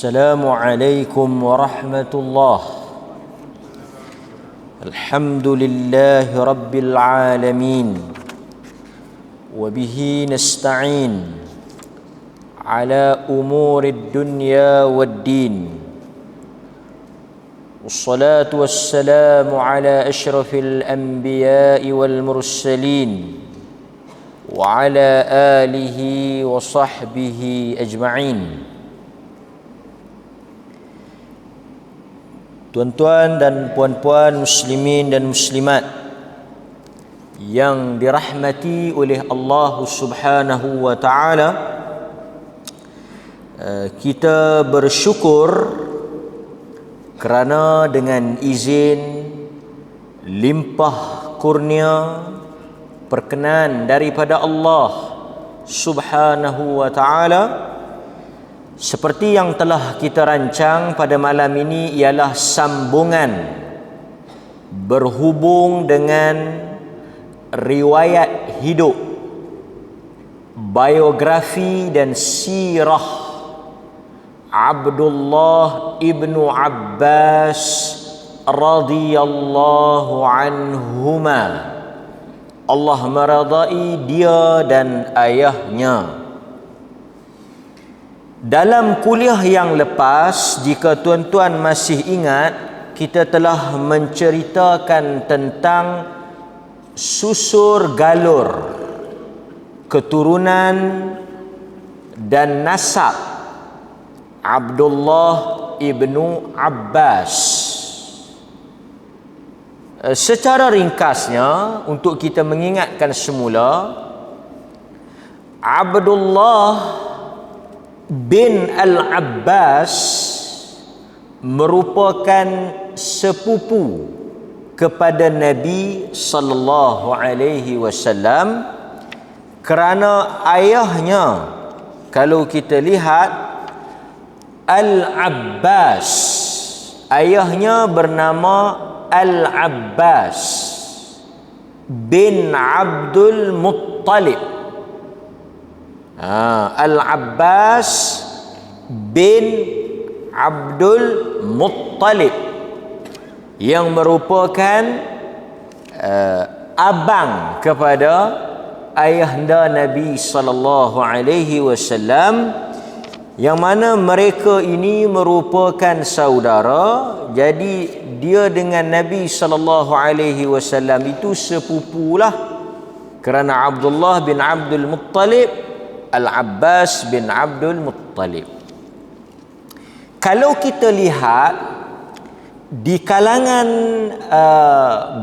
Assalamualaikum warahmatullahi. Alhamdulillahi rabbil alamin. Wabihi nasta'in ala umurid dunya waddin. Wassalatu wassalamu ala ashrafil anbiya'i wal mursalin wa ala alihi wa sahbihi ajma'in. Tuan-tuan dan puan-puan muslimin dan muslimat yang dirahmati oleh Allah Subhanahu wa taala, kita bersyukur kerana dengan izin limpah kurnia perkenan daripada Allah Subhanahu wa taala, seperti yang telah kita rancang pada malam ini ialah sambungan berhubung dengan riwayat hidup, biografi dan sirah Abdullah ibnu Abbas radhiyallahu anhuma. Allah meridai dia dan ayahnya. Dalam kuliah yang lepas, jika tuan-tuan masih ingat, kita telah menceritakan tentang susur galur keturunan dan nasab Abdullah ibnu Abbas. Secara ringkasnya, untuk kita mengingatkan semula, Abdullah bin Al-Abbas merupakan sepupu kepada Nabi sallallahu alaihi wasallam, kerana ayahnya, kalau kita lihat, Al-Abbas, ayahnya bernama Al-Abbas bin Abdul Muttalib. Al-Abbas bin Abdul Muttalib, yang merupakan abang kepada ayahanda Nabi sallallahu alaihi wasallam, yang mana mereka ini merupakan saudara. Jadi dia dengan Nabi sallallahu alaihi wasallam itu sepupulah, kerana Abdullah bin Abdul Muttalib, Al-Abbas bin Abdul Muttalib. Kalau kita lihat di kalangan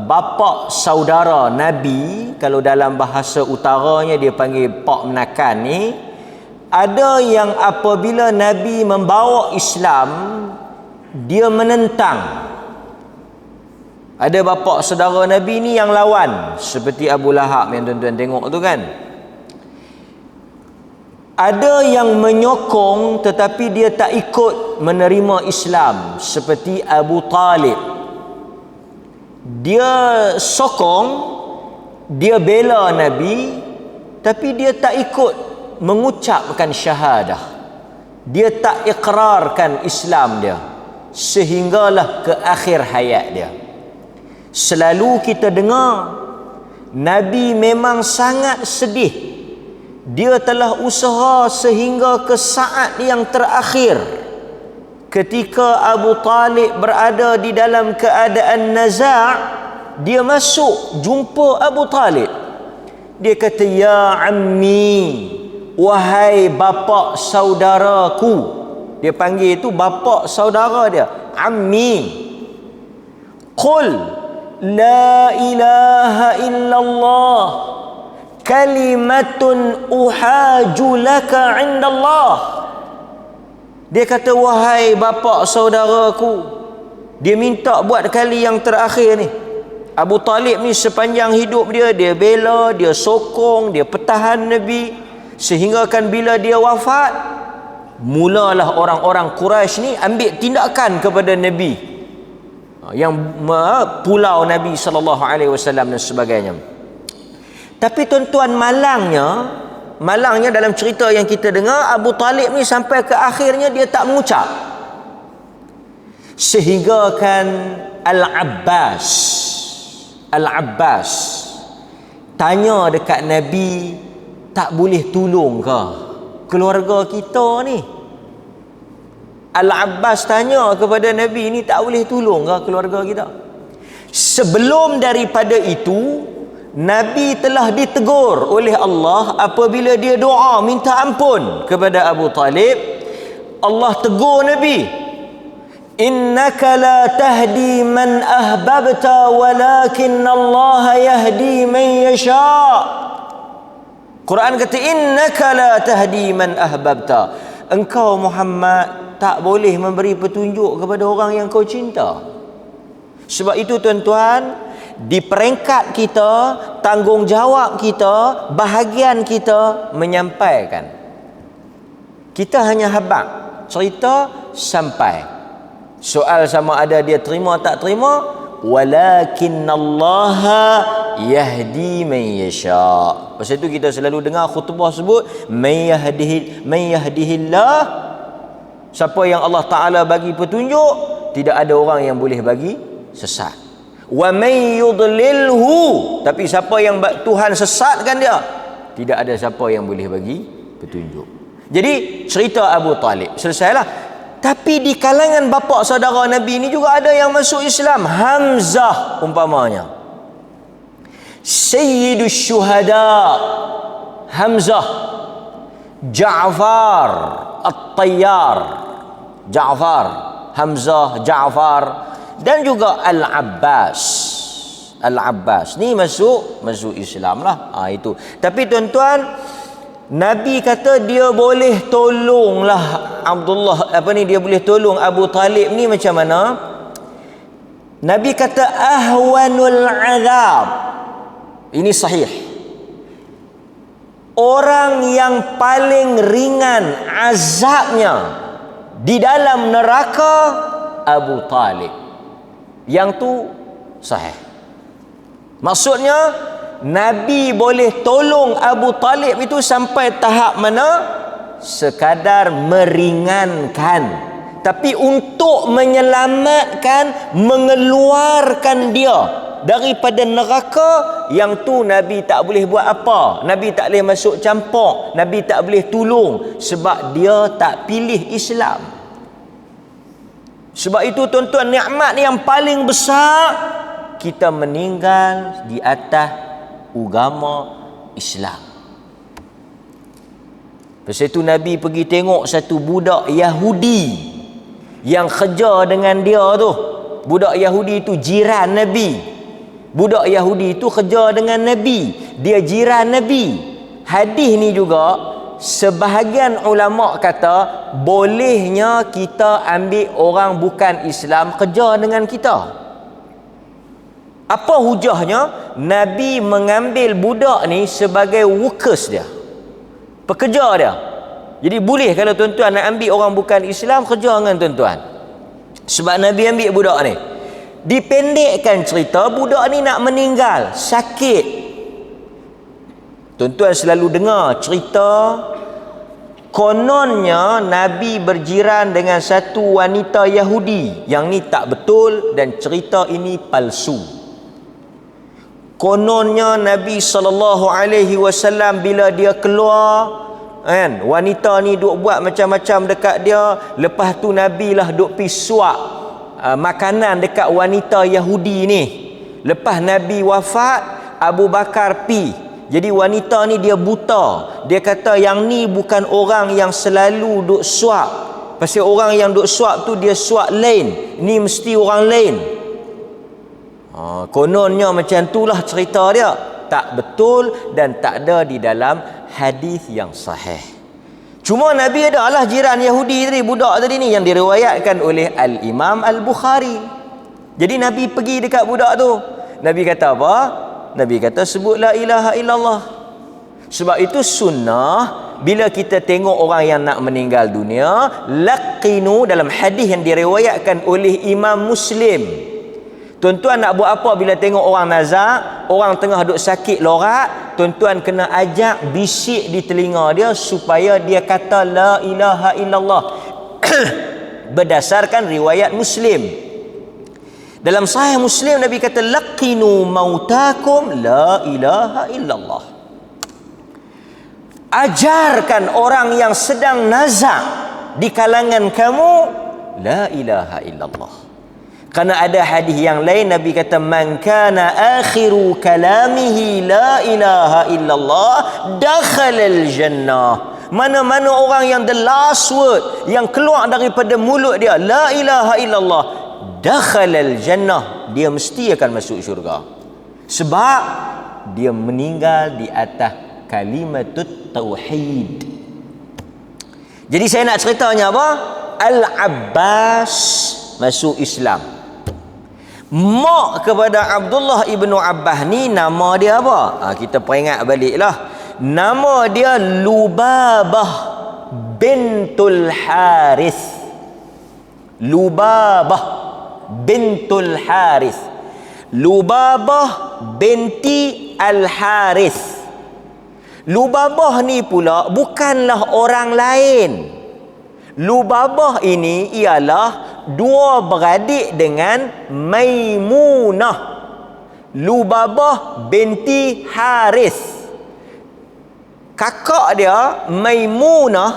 bapa saudara Nabi, kalau dalam bahasa utaranya dia panggil pak menakan ni, ada yang apabila Nabi membawa Islam, dia menentang. Ada bapa saudara Nabi ni yang lawan, seperti Abu Lahab yang tuan-tuan tengok tu kan. Ada yang menyokong tetapi dia tak ikut menerima Islam, seperti Abu Talib. Dia sokong, dia bela Nabi, tapi dia tak ikut mengucapkan syahadah. Dia tak ikrarkan Islam dia sehinggalah ke akhir hayat dia. Selalu kita dengar Nabi memang sangat sedih. Dia telah usaha sehingga ke saat yang terakhir, ketika Abu Talib berada di dalam keadaan naza', dia masuk jumpa Abu Talib. Dia kata, "Ya ammi, wahai bapa saudaraku." Dia panggil itu bapa saudara dia, ammi. "Qul la ilaha illallah kalimatun uhaju laka indallah." Dia kata, wahai bapa saudaraku. Dia minta buat kali yang terakhir ni. Abu Talib ni sepanjang hidup dia, dia bela, dia sokong, dia pertahan Nabi, sehingga kan bila dia wafat, mulalah orang-orang Quraisy ni ambil tindakan kepada Nabi, yang pulau Nabi sallallahu alaihi wasallam dan sebagainya. Tapi tuan-tuan, malangnya dalam cerita yang kita dengar, Abu Talib ni sampai ke akhirnya dia tak mengucap. Sehingga kan Al-Abbas tanya dekat Nabi, tak boleh tolong ke keluarga kita ni? Al-Abbas tanya kepada Nabi ni, tak boleh tolong ke keluarga kita? Sebelum daripada itu, Nabi telah ditegur oleh Allah apabila dia doa minta ampun kepada Abu Talib. Allah tegur Nabi, innaka la tahdi man ahbabta walakin Allah yahdi man yasha. Quran kata innaka la tahdi man ahbabta, engkau Muhammad tak boleh memberi petunjuk kepada orang yang kau cinta. Sebab itu tuan-tuan, di peringkat kita, tanggungjawab kita, bahagian kita menyampaikan. Kita hanya habaq cerita sampai. Soal sama ada dia terima tak terima, walakinallaha yahdi man yasha. Pasal itu kita selalu dengar khutbah sebut man yahdihillah, siapa yang Allah Taala bagi petunjuk, tidak ada orang yang boleh bagi sesat. Wa man yudlilhu, tapi siapa yang Tuhan sesatkan dia, tidak ada siapa yang boleh bagi petunjuk. Jadi cerita Abu Talib selesailah. Tapi di kalangan bapa saudara Nabi ni juga ada yang masuk Islam. Hamzah umpamanya, Sayyidus Syuhada Hamzah, Ja'far At-Tayyar, Ja'far, Hamzah, Ja'far, dan juga Al-Abbas ni masuk Islam lah. Itu. Tapi tuan-tuan, Nabi kata dia boleh tolonglah dia boleh tolong Abu Talib ni macam mana? Nabi kata ahwanul azab. Ini sahih. Orang yang paling ringan azabnya di dalam neraka Abu Talib. Yang tu sahih. Maksudnya Nabi boleh tolong Abu Talib itu sampai tahap mana? Sekadar meringankan. Tapi untuk menyelamatkan, mengeluarkan dia daripada neraka, yang tu Nabi tak boleh buat apa. Nabi tak boleh masuk campur, Nabi tak boleh tolong, sebab dia tak pilih Islam. Sebab itu tuan-tuan, nikmat yang paling besar kita meninggal di atas agama Islam. Pasal itu Nabi pergi tengok satu budak Yahudi yang kerja dengan dia tu. Budak Yahudi itu jiran Nabi. Budak Yahudi itu kerja dengan Nabi, dia jiran Nabi. Hadis ni juga sebahagian ulama kata bolehnya kita ambil orang bukan Islam kerja dengan kita. Apa hujahnya? Nabi mengambil budak ni sebagai workers dia, pekerja dia. Jadi boleh kalau tuan-tuan nak ambil orang bukan Islam kerja dengan tuan-tuan. Sebab Nabi ambil budak ni. Dipendekkan cerita, budak ni nak meninggal, sakit. Tuan-tuan selalu dengar cerita, kononnya Nabi berjiran dengan satu wanita Yahudi. Yang ni tak betul dan cerita ini palsu. Kononnya Nabi SAW bila dia keluar, kan, wanita ni duk buat macam-macam dekat dia. Lepas tu Nabi lah duk pi suap makanan dekat wanita Yahudi ni. Lepas Nabi wafat, Abu Bakar pi. Jadi wanita ni dia buta. Dia kata yang ni bukan orang yang selalu duk suap. Pasal orang yang duk suap tu dia suap lain, ni mesti orang lain. Kononnya macam itulah cerita dia. Tak betul dan tak ada di dalam hadis yang sahih. Cuma Nabi adalah jiran Yahudi tadi, budak tadi ni, yang diriwayatkan oleh Al-Imam Al-Bukhari. Jadi Nabi pergi dekat budak tu. Nabi kata apa? Nabi kata sebut la ilaha illallah. Sebab itu sunnah, bila kita tengok orang yang nak meninggal dunia, laqinu, dalam hadis yang diriwayatkan oleh Imam Muslim. Tuan-tuan nak buat apa bila tengok orang nazak, orang tengah duk sakit lorak, tuan-tuan kena ajak bisik di telinga dia supaya dia kata la ilaha illallah. berdasarkan riwayat Muslim. Dalam Sahih Muslim Nabi kata laqinu mautakum la ilaha illallah. Ajarkan orang yang sedang nazak di kalangan kamu la ilaha illallah. Kerana ada hadis yang lain Nabi kata man kana akhiru kalamihi la ilaha illallah dakhalal jannah. Mana-mana orang yang the last word yang keluar daripada mulut dia la ilaha illallah dakhalal jannah, dia mesti akan masuk syurga. Sebab dia meninggal di atas kalimatut tauhid. Jadi saya nak ceritanya apa? Al-Abbas masuk Islam. Mak kepada Abdullah ibnu Abbas ni nama dia apa? Kita peringat baliklah. Nama dia Lubabah bintul Harith. Lubabah bintul Harith. Lubabah binti Al-Harith. Lubabah ni pula bukanlah orang lain. Lubabah ini ialah dua beradik dengan Maimunah. Lubabah binti Harith. Kakak dia Maimunah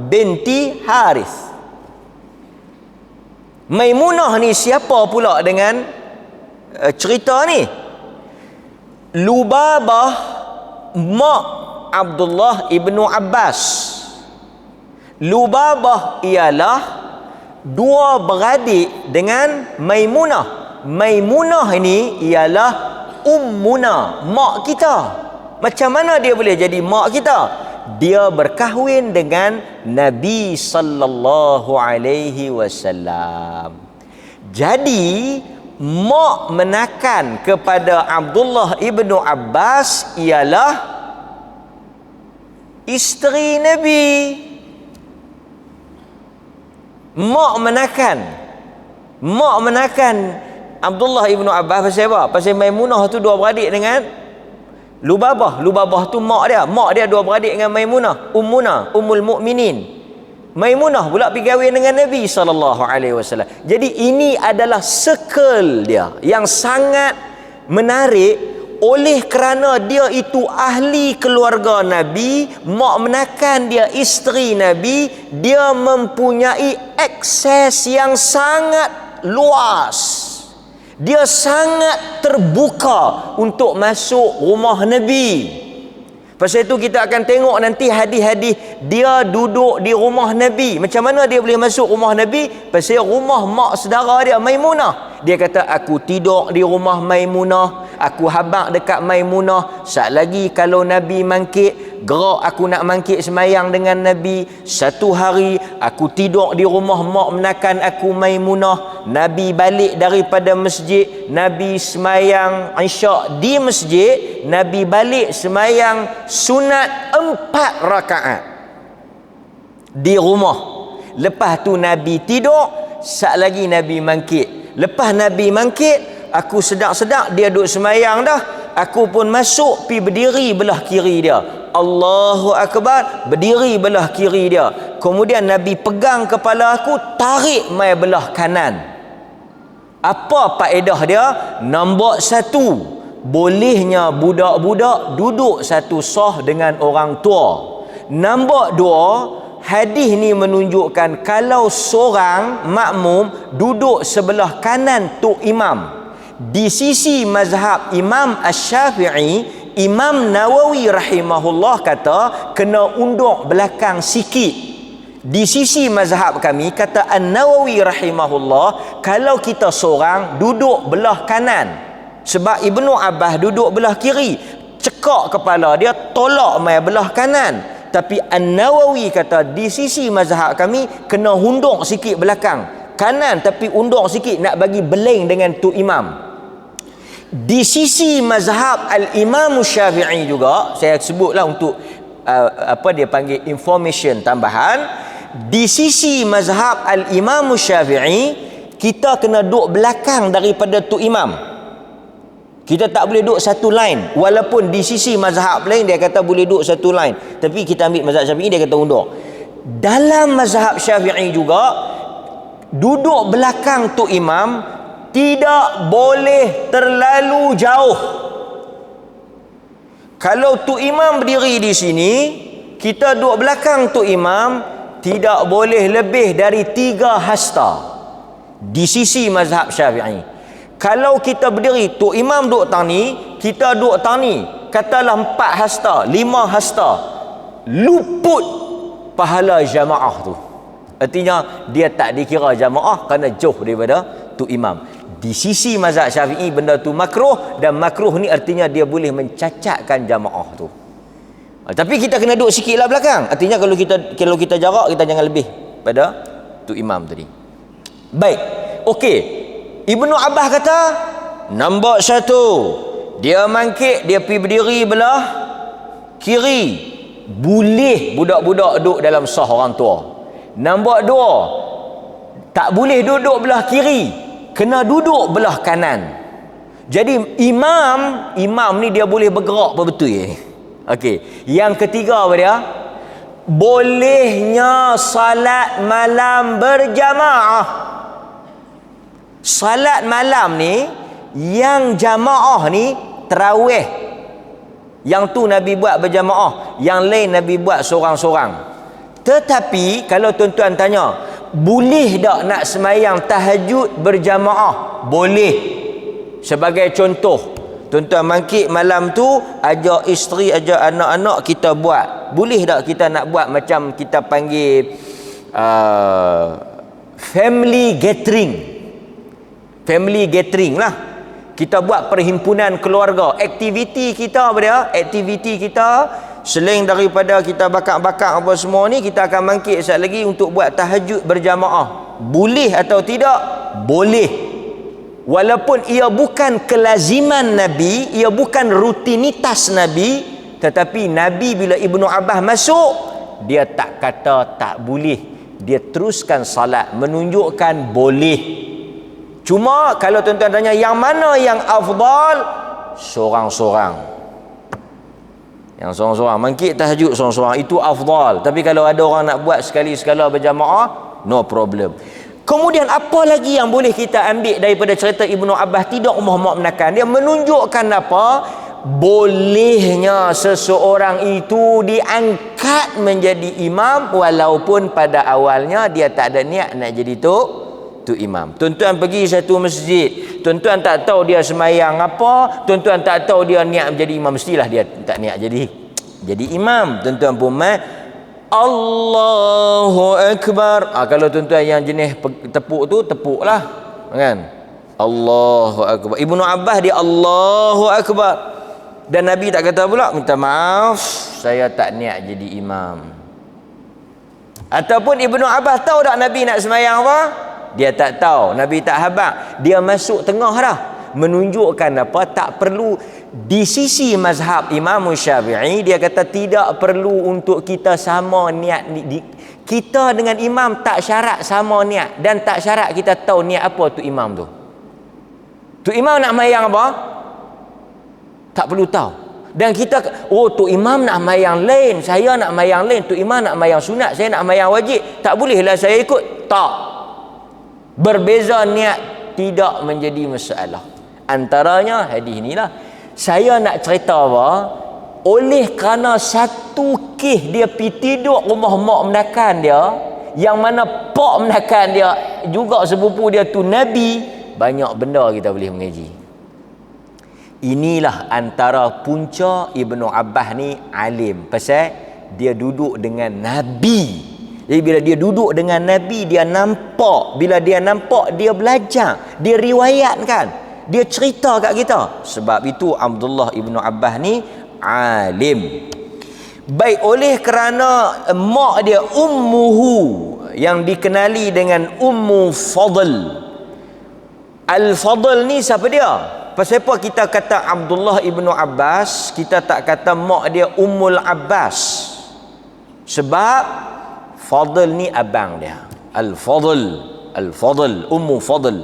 binti Harith. Maimunah ni siapa pula dengan cerita ni? Lubabah mak Abdullah ibnu Abbas. Lubabah ialah dua beradik dengan Maimunah. Maimunah ini ialah ummuna, mak kita. Macam mana dia boleh jadi mak kita? Dia berkahwin dengan Nabi sallallahu alaihi wasallam. Jadi mak menakan kepada Abdullah ibnu Abbas ialah isteri Nabi. Mak menakan Abdullah ibnu Abbas pasal apa? Pasal Maimunah tu dua beradik dengan Lubabah. Lubabah tu mak dia. Mak dia dua beradik dengan Maimunah, Ummul Mukminin. Maimunah pula pergi kahwin dengan Nabi sallallahu alaihi wasallam. Jadi ini adalah circle dia yang sangat menarik. Oleh kerana dia itu ahli keluarga Nabi, mak menakan dia isteri Nabi, dia mempunyai akses yang sangat luas. Dia sangat terbuka untuk masuk rumah Nabi. Pasal itu kita akan tengok nanti hadis-hadis dia duduk di rumah Nabi. Macam mana dia boleh masuk rumah Nabi? Pasal rumah mak saudara dia Maimunah. Dia kata aku tidur di rumah Maimunah, aku habaq dekat Maimunah. Sat lagi kalau Nabi mangkit, gerak aku nak mangkit semayang dengan Nabi. Satu hari aku tidur di rumah mak menakan aku Maimunah. Nabi balik daripada masjid, Nabi semayang Isyak di masjid, Nabi balik semayang sunat 4 rakaat di rumah. Lepas tu Nabi tidur, sat lagi Nabi mangkit. Lepas Nabi mangkit, aku sedak-sedak dia duduk semayang dah. Aku pun masuk, pi berdiri belah kiri dia. Allahu Akbar, berdiri belah kiri dia. Kemudian Nabi pegang kepala aku, tarik mai belah kanan. Apa faedah dia? Nombor 1, bolehnya budak-budak duduk satu sah dengan orang tua. Nombor 2, hadis ni menunjukkan kalau seorang makmum duduk sebelah kanan tok imam. Di sisi mazhab Imam Asy-Syafi'i, Imam Nawawi rahimahullah kata kena undur belakang sikit. Di sisi mazhab kami, kata An-Nawawi rahimahullah, kalau kita seorang duduk belah kanan, sebab Ibnu Abbas duduk belah kiri, cekak kepala dia, tolak mai belah kanan. Tapi An-Nawawi kata di sisi mazhab kami kena undur sikit belakang kanan, tapi undur sikit nak bagi beling dengan tu imam. Di sisi mazhab Al-Imam Syafi'i juga, saya sebutlah untuk apa dia panggil information tambahan. Di sisi mazhab Al-Imam Syafi'i, kita kena duduk belakang daripada tu imam. Kita tak boleh duduk satu line. Walaupun di sisi mazhab lain dia kata boleh duduk satu line, tapi kita ambil mazhab Syafi'i, dia kata undur. Dalam mazhab Syafi'i juga, duduk belakang tu imam tidak boleh terlalu jauh. Kalau tu imam berdiri di sini, kita duduk belakang tu imam, tidak boleh lebih dari 3 hasta di sisi mazhab Syafi'i. Kalau kita berdiri, tu imam duduk tang ni, kita duduk tang ni, katalah 4 hasta, 5 hasta, luput pahala jamaah tu. Artinya dia tak dikira jamaah kerana jauh daripada tu imam. Di sisi mazhab Syafi'i benda tu makruh, dan makruh ni artinya dia boleh mencacatkan jamaah tu. Tapi kita kena duduk sikitlah belakang. Artinya kalau kita jarak, kita jangan lebih pada tu imam tadi. Baik. Okey. Ibnu Abbas kata, nombor 1, dia mangkit, dia pergi berdiri belah kiri. Boleh budak-budak duduk dalam sah orang tua. Nombor 2, tak boleh duduk belah kiri, kena duduk belah kanan. Jadi imam ni dia boleh bergerak betul. Okey. Yang ketiga apa dia? Bolehnya salat malam berjamaah. Salat malam ni, yang jamaah ni tarawih, yang tu Nabi buat berjamaah, yang lain Nabi buat seorang-seorang. Tetapi kalau tuan-tuan tanya, boleh tak nak semayang tahajud berjamaah? Boleh. Sebagai contoh, tuan-tuan mangkit malam tu, ajak isteri, ajak anak-anak, kita buat. Boleh tak kita nak buat macam kita panggil family gathering? Family gathering lah. Kita buat perhimpunan keluarga. Aktiviti kita apa dia? Aktiviti kita selain daripada kita bakar-bakar apa semua ni, kita akan mangkit sekejap lagi untuk buat tahajud berjamaah. Boleh atau tidak? Boleh. Walaupun ia bukan kelaziman Nabi, ia bukan rutinitas Nabi, tetapi Nabi bila Ibnu Abbas masuk, dia tak kata tak boleh. Dia teruskan salat, menunjukkan boleh. Cuma kalau tuan-tuan tanya yang mana yang afdal, seorang-seorang. Yang seorang-seorang mangkit tahajud seorang-seorang itu afdal. Tapi kalau ada orang nak buat sekali-sekala berjamaah, no problem. Kemudian apa lagi yang boleh kita ambil daripada cerita Ibnu Abbas tidak umur menakan? Dia menunjukkan apa? Bolehnya seseorang itu diangkat menjadi imam walaupun pada awalnya dia tak ada niat nak jadi tu imam. Tuan-tuan pergi satu masjid, tuan-tuan tak tahu dia semayang apa, tuan-tuan tak tahu dia niat menjadi imam, mestilah dia tak niat jadi imam. Tuan-tuan pun Allahu Akbar. Kalau tuan-tuan yang jenis tepuk tu, tepuklah kan, Allahu Akbar. Ibnu Abbas dia Allahu Akbar, dan Nabi tak kata pula minta maaf, saya tak niat jadi imam. Ataupun Ibnu Abbas tahu tak Nabi nak semayang apa? Dia tak tahu, Nabi tak habaq, dia masuk tengah dah. Menunjukkan apa? Tak perlu. Di sisi mazhab Imam Syafi'i, dia kata tidak perlu untuk kita sama niat. Kita dengan imam tak syarat sama niat, dan tak syarat kita tahu niat apa tu imam tu. Tu imam nak mayang apa? Tak perlu tahu. Dan kita, tu imam nak mayang lain, saya nak mayang lain, tu imam nak mayang sunat, saya nak mayang wajib, tak bolehlah saya ikut. Tak. Berbeza niat tidak menjadi masalah. Antaranya hadis inilah. Saya nak cerita apa? Oleh kerana satu kes dia pergi tidur rumah mak menakan dia, yang mana pak menakan dia juga sepupu dia tu Nabi, banyak benda kita boleh mengaji. Inilah antara punca Ibnu Abbas ni alim, pasal dia duduk dengan Nabi. Jadi bila dia duduk dengan Nabi, dia nampak. Bila dia nampak, dia belajar, dia riwayatkan, dia cerita kat kita. Sebab itu Abdullah Ibnu Abbas ni alim. Baik, oleh kerana mak dia ummuhu, yang dikenali dengan Ummu Fadl. Al-Fadl ni siapa dia? Pasal apa kita kata Abdullah Ibnu Abbas, kita tak kata mak dia Ummul Abbas? Sebab Fadl ni abang dia. Al-Fadl, Ummu Fadl.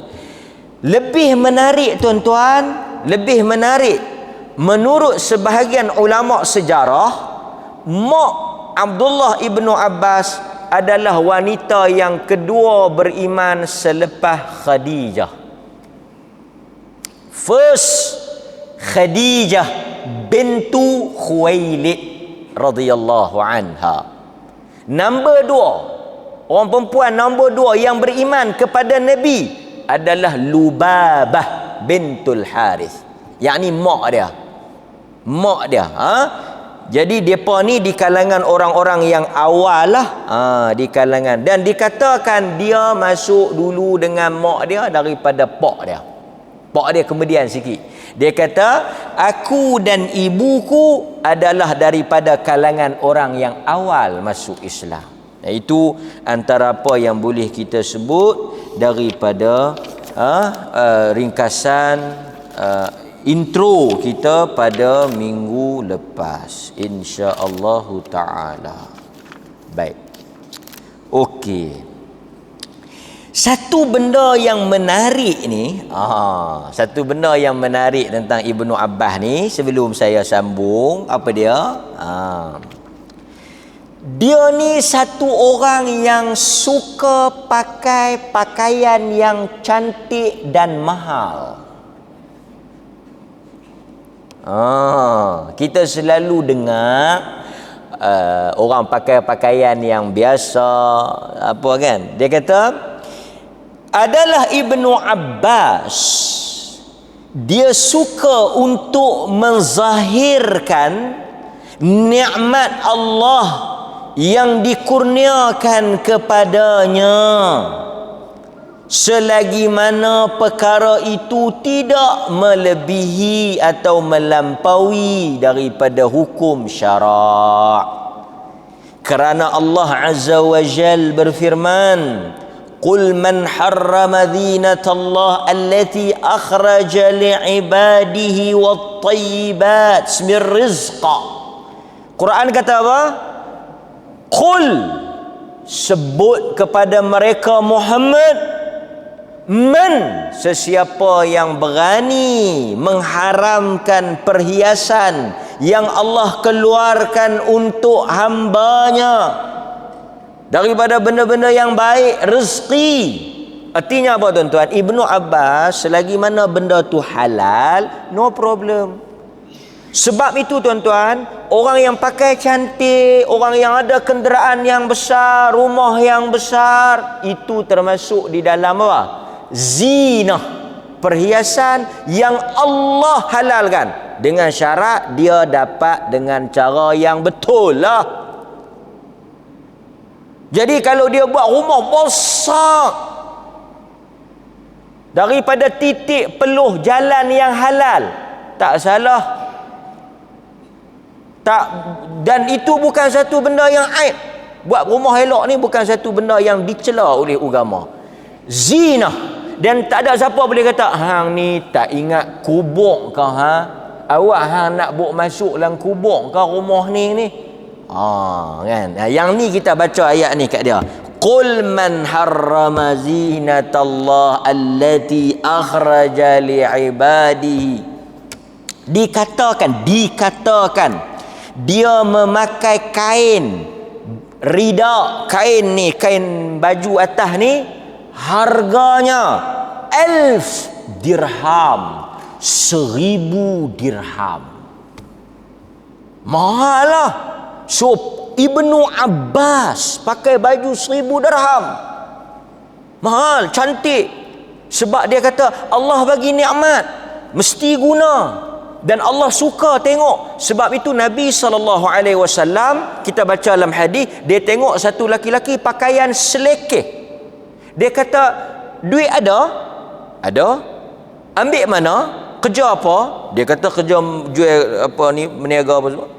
Lebih menarik tuan-tuan, lebih menarik, menurut sebahagian ulama sejarah, mak Abdullah Ibnu Abbas adalah wanita yang kedua beriman selepas Khadijah. First, Khadijah bintu Khuwailid radhiyallahu anha. Nombor 2, orang perempuan nombor 2 yang beriman kepada Nabi adalah Lubabah bintul Harith, yakni mak dia. Jadi depa ni di kalangan orang-orang yang awal lah, di kalangan, dan dikatakan dia masuk dulu dengan mak dia daripada pak dia kemudian sikit. Dia kata, aku dan ibuku adalah daripada kalangan orang yang awal masuk Islam. Itu antara apa yang boleh kita sebut daripada ringkasan intro kita pada minggu lepas, insya-Allah taala. Baik. Okey. Satu benda yang menarik ni, satu benda yang menarik tentang Ibnu Abbas ni sebelum saya sambung, apa dia? Dia ni satu orang yang suka pakai pakaian yang cantik dan mahal. Kita selalu dengar orang pakai pakaian yang biasa, apa kan? Dia kata adalah Ibnu Abbas, dia suka untuk menzahirkan nikmat Allah yang dikurniakan kepadanya, selagi mana perkara itu tidak melebihi atau melampaui daripada hukum syarak. Kerana Allah Azza wa Jal berfirman, Qul man harrama zinatallahi allati akhraja li'ibadihi wat-tayyibat min rizqa. Quran kata apa? Qul, sebut kepada mereka Muhammad, man, sesiapa yang berani mengharamkan perhiasan yang Allah keluarkan untuk hambanya daripada benda-benda yang baik, rezeki. Artinya apa tuan-tuan? Ibnu Abbas, selagi mana benda tu halal, no problem. Sebab itu tuan-tuan, orang yang pakai cantik, orang yang ada kenderaan yang besar, rumah yang besar, itu termasuk di dalam apa? Zinah, perhiasan yang Allah halalkan, dengan syarat dia dapat dengan cara yang betul lah. Jadi kalau dia buat rumah besar daripada titik peluh jalan yang halal, tak salah. Tak, dan itu bukan satu benda yang aib. Buat rumah elok ni bukan satu benda yang dicela oleh agama. Zina. Dan tak ada siapa boleh kata, hang ni tak ingat kubur ke awak hang nak buat masuk dalam kubur ke rumah ni. Kan. Yang ni kita baca ayat ni kat dia. Qul man harrama zinatallahi allati akhraja li'ibadihi. Dikatakan dia memakai kain rida, kain ni, kain baju atas ni, harganya 1000 dirham, 1000 dirham. Mahal lah. So Ibnu Abbas pakai baju 1000 dirham, mahal, cantik. Sebab dia kata Allah bagi nikmat, mesti guna. Dan Allah suka tengok. Sebab itu Nabi SAW, kita baca dalam hadis, dia tengok satu laki-laki pakaian selekeh. Dia kata, duit ada? Ambil mana? Kerja apa? Dia kata kerja jual apa ni, meniaga apa semua.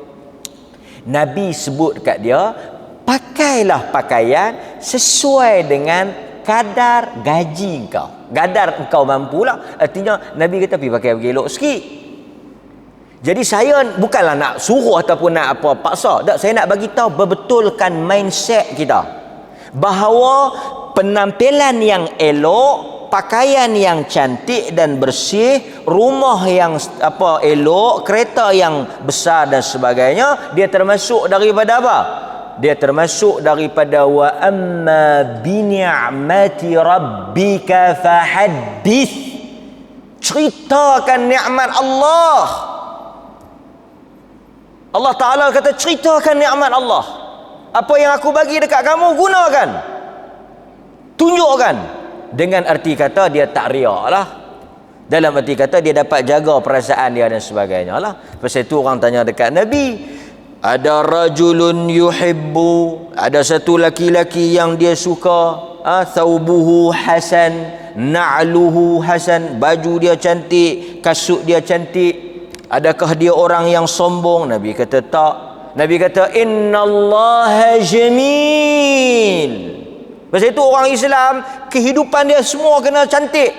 Nabi sebut kat dia, pakailah pakaian sesuai dengan kadar gaji kau. Kadar kau mampulah. Artinya Nabi kata pergi pakai elok sikit. Jadi saya bukanlah nak suruh ataupun nak apa paksa. Tak, saya nak bagi tahu, berbetulkan mindset kita bahawa penampilan yang elok, pakaian yang cantik dan bersih, rumah yang elok, kereta yang besar dan sebagainya, dia termasuk daripada apa? dia termasuk daripada wa amma bi ni'mati rabbika fahaddits. Ceritakan nikmat Allah. Allah Ta'ala kata ceritakan nikmat Allah. Apa yang aku bagi dekat kamu, gunakan, tunjukkan. Dengan arti kata dia tak riak lah. Dalam arti kata dia dapat jaga perasaan dia dan sebagainya lah. Pasal itu orang tanya dekat Nabi, ada rajulun yuhibbu, ada satu laki-laki yang dia suka, thawbuhu hasan, na'luhu hasan, baju dia cantik, kasut dia cantik. Adakah dia orang yang sombong? Nabi kata tak. Nabi kata innallaha jamil. Pasal itu orang Islam kehidupan dia semua kena cantik.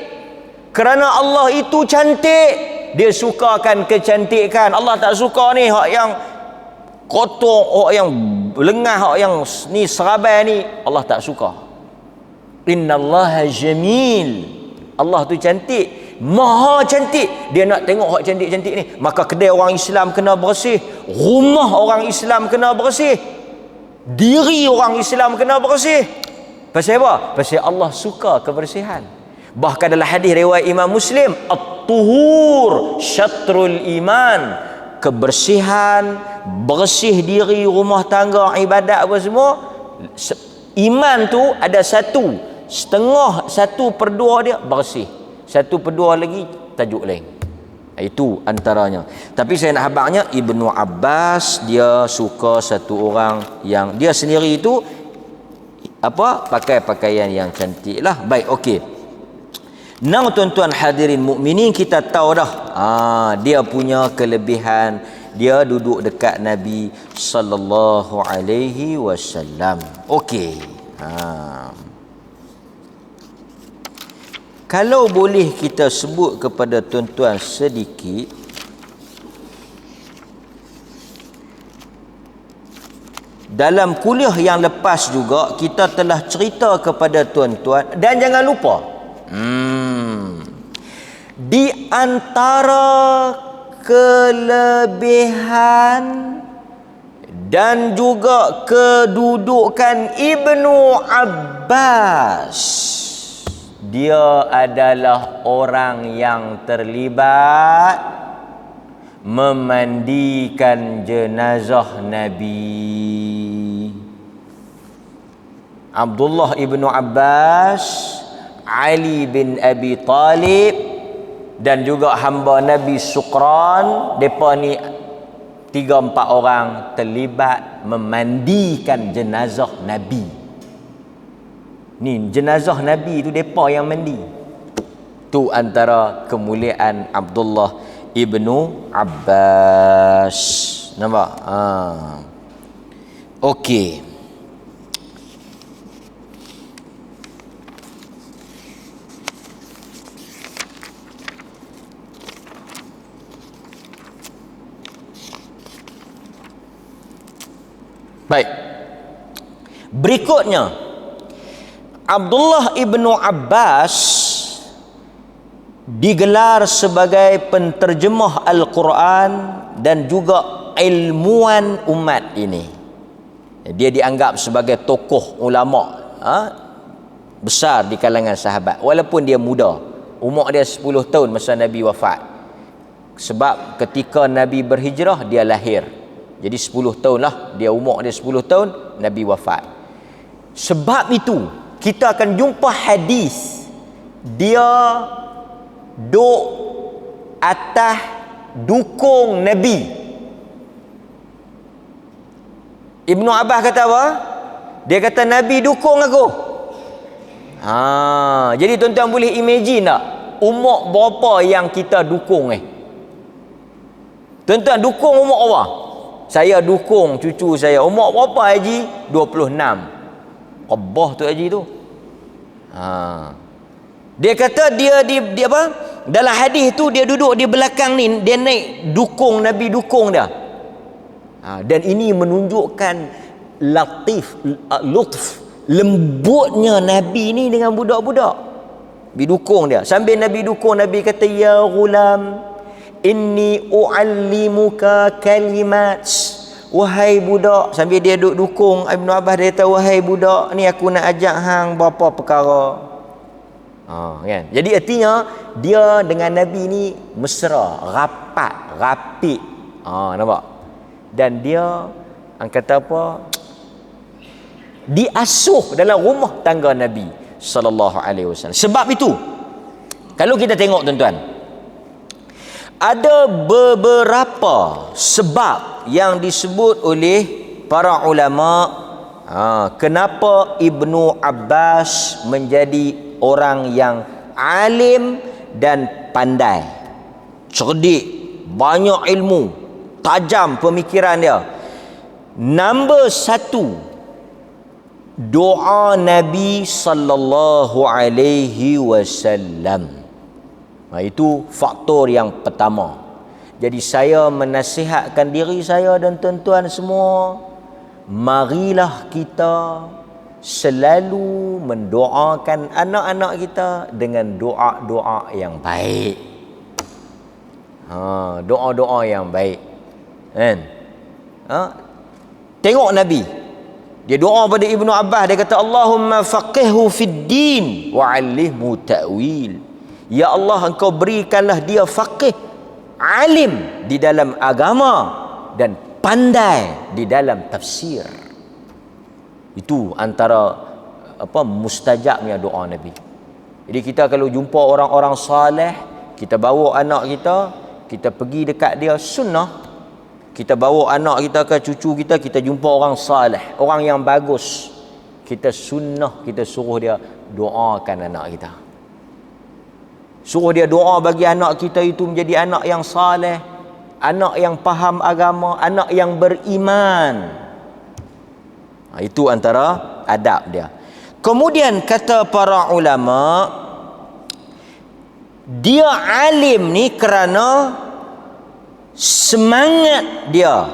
Kerana Allah itu cantik, dia sukakan kecantikan. Allah tak suka ni hak yang kotor, hak yang lengah, hak yang ni serabai ni. Allah tak suka. Innallaha jamil. Allah tu cantik, maha cantik. Dia nak tengok hak cantik-cantik ni. Maka kedai orang Islam kena bersih, rumah orang Islam kena bersih, diri orang Islam kena bersih. Pasal apa? Pasal Allah suka kebersihan. Bahkan dalam hadis riwayat Imam Muslim, at-tuhur syatrul iman. Kebersihan, bersih diri, rumah tangga, ibadat apa semua, iman tu ada satu, setengah, 1/2 dia bersih, 1/2 lagi tajuk lain. Itu antaranya. Tapi saya nak habaknya, Ibnu Abbas dia suka satu orang yang dia sendiri itu pakai pakaian yang cantik lah. Baik, okey. Now tuan-tuan hadirin mukminin, kita tahu dah dia punya kelebihan. Dia duduk dekat Nabi sallallahu alaihi wasallam. Okey. Kalau boleh kita sebut kepada tuan-tuan sedikit, dalam kuliah yang lepas juga kita telah cerita kepada tuan-tuan, dan jangan lupa di antara kelebihan dan juga kedudukan Ibnu Abbas, dia adalah orang yang terlibat memandikan jenazah Nabi. Abdullah Ibnu Abbas, Ali bin Abi Talib, dan juga hamba Nabi Suqran, mereka ni 3-4 orang terlibat memandikan jenazah Nabi. Ni jenazah Nabi tu mereka yang mandi. Tu antara kemuliaan Abdullah Ibnu Abbas. Nampak? Okey. Baik. Berikutnya, Abdullah Ibnu Abbas digelar sebagai penterjemah Al-Quran dan juga ilmuwan umat ini. Dia dianggap sebagai tokoh ulama besar di kalangan sahabat, walaupun dia muda. Umur dia 10 tahun masa Nabi wafat. Sebab ketika Nabi berhijrah, dia lahir. Jadi 10 tahun lah dia, umur dia 10 tahun, Nabi wafat. Sebab itu kita akan jumpa hadis dia duk atas dukung Nabi. Ibnu Abbas kata apa? Dia kata Nabi dukung aku. Jadi tuan-tuan boleh imagine tak umur berapa yang kita dukung Tuan-tuan dukung umur apa? Saya dukung cucu saya. Umur berapa Haji? 26. Abah tu Haji tu. Dia kata dia apa? Dalam hadis tu dia duduk di belakang ni, dia naik dukung Nabi, dukung dia. Dan ini menunjukkan lutf, lembutnya Nabi ni dengan budak-budak. Nabi dukung dia. Sambil Nabi dukung, Nabi kata, ya ghulam, inni u'allimuka kalimat wahai budak, sambil dia duduk dukung Ibnu Abbas, dia kata, wahai budak, ni aku nak ajak hang berapa perkara. Kan? Jadi artinya dia dengan Nabi ni mesra, rapat, rapid. Nampak? Dan dia kata apa? Diasuh dalam rumah tangga Nabi sallallahu alaihi wasallam. Sebab itu, kalau kita tengok tuan-tuan, ada beberapa sebab yang disebut oleh para ulama kenapa Ibnu Abbas menjadi orang yang alim dan pandai, cerdik, banyak ilmu, tajam pemikiran dia. Nombor satu, doa Nabi sallallahu alaihi wasallam. Itu faktor yang pertama. Jadi saya menasihatkan diri saya dan tuan-tuan semua, marilah kita selalu mendoakan anak-anak kita dengan doa-doa yang baik. Doa-doa yang baik. Kan? Tengok Nabi, dia doa pada Ibnu Abbas, dia kata, Allahumma faqihhu fid din wa 'allimhu ta'wil. Ya Allah, engkau berikanlah dia faqih, alim di dalam agama dan pandai di dalam tafsir. Itu antara mustajabnya doa Nabi. Jadi kita kalau jumpa orang-orang saleh, kita bawa anak kita pergi dekat dia, sunnah. Kita bawa anak kita ke cucu kita, kita jumpa orang saleh, orang yang bagus, kita sunnah, kita suruh dia doakan anak kita. Suruh dia doa bagi anak kita itu menjadi anak yang saleh, anak yang faham agama, anak yang beriman. Itu antara adab dia. Kemudian kata para ulama, dia alim ni kerana semangat dia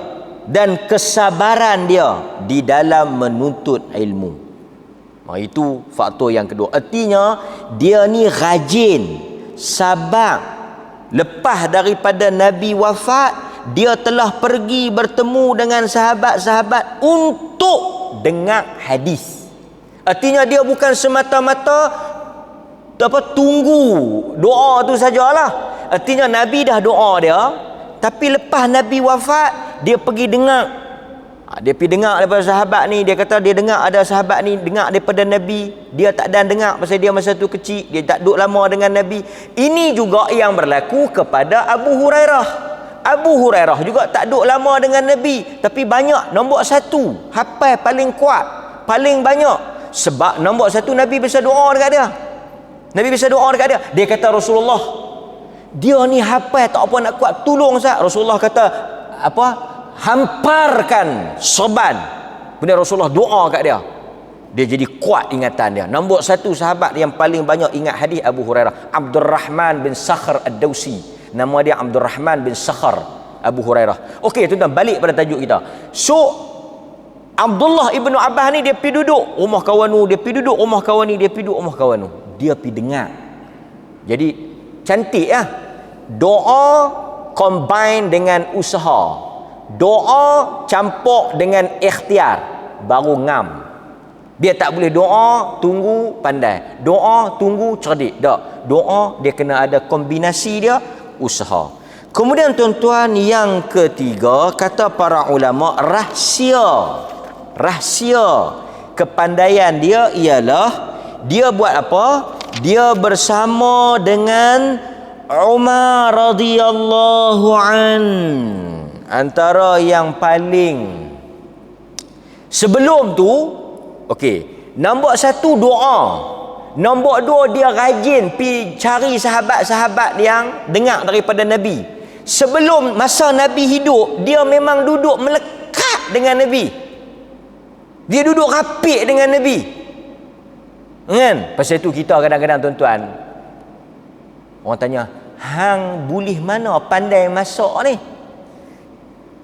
dan kesabaran dia di dalam menuntut ilmu. Itu faktor yang kedua. Artinya dia ni rajin, sabar. Lepas daripada Nabi wafat, dia telah pergi bertemu dengan sahabat-sahabat untuk dengar hadis. Artinya dia bukan semata-mata tunggu doa tu sajalah. Artinya Nabi dah doa dia, tapi lepas Nabi wafat, dia pergi dengar. Dia pergi dengar daripada sahabat ni. Dia kata dia dengar ada sahabat ni dengar daripada Nabi. Dia tak dan dengar pasal dia masa tu kecil, dia tak duduk lama dengan Nabi. Ini juga yang berlaku kepada Abu Hurairah. Abu Hurairah juga tak duduk lama dengan Nabi, tapi banyak, nombor satu, hafal paling kuat, paling banyak. Sebab nombor satu, Nabi bisa doa dekat dia. Nabi bisa doa dekat dia. Dia kata, Rasulullah, dia ni hafal tak apa nak kuat, tolong saya. Rasulullah kata hamparkan sorban. Kemudian Rasulullah doa kat dia, dia jadi kuat ingatan dia. Nombor satu sahabat yang paling banyak ingat hadis Abu Hurairah, Abdurrahman bin Sakhr Ad-Dawsi. Nama dia Abdurrahman bin Sakhr Abu Hurairah. Okey tuan-tuan, balik pada tajuk kita. So Abdullah ibnu Abbas ni dia pergi duduk rumah kawan tu, dia pergi duduk rumah kawan ni, dia pergi duduk rumah kawan tu, dia pergi dengar. Jadi cantik ya. Doa combine dengan usaha, doa campur dengan ikhtiar, baru ngam. Dia tak boleh doa tunggu pandai, doa tunggu cerdik. Tak, doa dia kena ada kombinasi dia, usaha. Kemudian tuan-tuan, yang ketiga, kata para ulama, rahsia kepandaian dia ialah dia buat apa? Dia bersama dengan Umar radhiyallahu an, antara yang paling sebelum tu. Okey, nombor satu doa, nombor dua dia rajin pi cari sahabat-sahabat yang dengar daripada Nabi. Sebelum masa Nabi hidup, dia memang duduk melekat dengan Nabi, dia duduk rapik dengan Nabi, kan? Pasal itu kita kadang-kadang tuan-tuan, orang tanya, hang boleh mana pandai masak ni?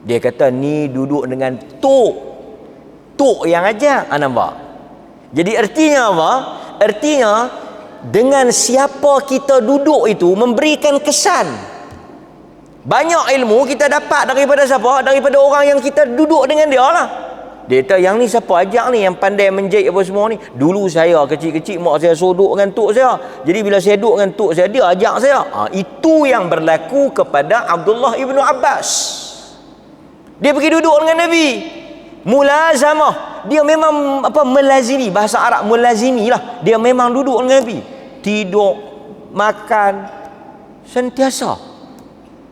Dia kata ni duduk dengan tok yang ajar. Nampak? Jadi artinya apa? Artinya dengan siapa kita duduk itu memberikan kesan. Banyak ilmu kita dapat daripada siapa? Daripada orang yang kita duduk dengan dia lah. Dia kata, yang ni siapa ajak ni, yang pandai menjahit apa semua ni? Dulu saya kecil-kecil, mak saya suruh duduk dengan tok saya. Jadi bila saya duduk dengan tok saya, dia ajak saya. Itu yang berlaku kepada Abdullah ibnu Abbas. Dia pergi duduk dengan Nabi. Mulazamah. Dia memang melazimi. Bahasa Arab mulazimi lah. Dia memang duduk dengan Nabi. Tidur, makan, sentiasa.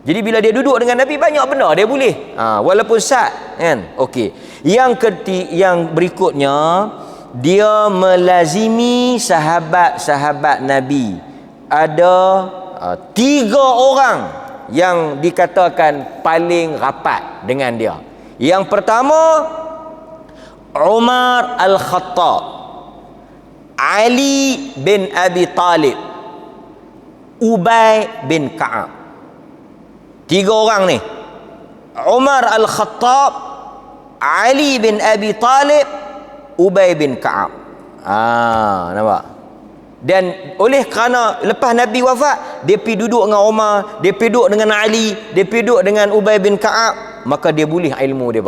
Jadi bila dia duduk dengan Nabi, banyak benda dia boleh. Walaupun sat, kan? Okey. Yang berikutnya, dia melazimi sahabat-sahabat Nabi. Ada 3 orang yang dikatakan paling rapat dengan dia. Yang pertama, Umar Al-Khattab, Ali bin Abi Talib, Ubay bin Ka'ab. 3 orang ni, Umar Al-Khattab, Ali bin Abi Talib, Ubay bin Ka'ab. Nampak? Dan oleh kerana lepas Nabi wafat, dia pergi duduk dengan Umar, dia pergi duduk dengan Ali, dia pergi duduk dengan Ubay bin Ka'ab, maka dia boleh ilmu dia.